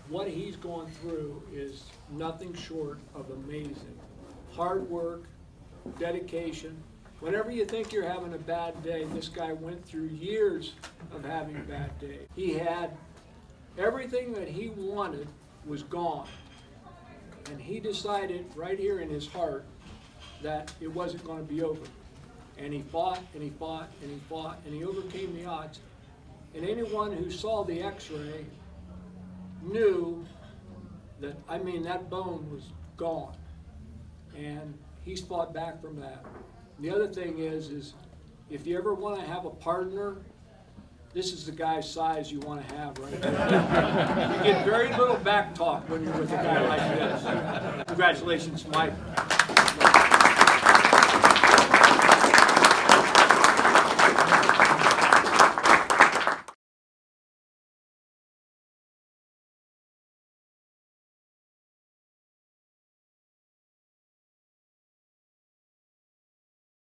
what he's gone through is nothing short of amazing. Hard work, dedication. Whenever you think you're having a bad day, this guy went through years of having bad days. He had everything that he wanted was gone. And he decided right here in his heart that it wasn't going to be over. And he fought and he fought and he fought and he overcame the odds. And anyone who saw the x-ray knew that, I mean, that bone was gone. And he's fought back from that. The other thing is if you ever want to have a partner, this is the guy's size you want to have right there. You get very little back talk when you're with a guy like this. Congratulations, Mike.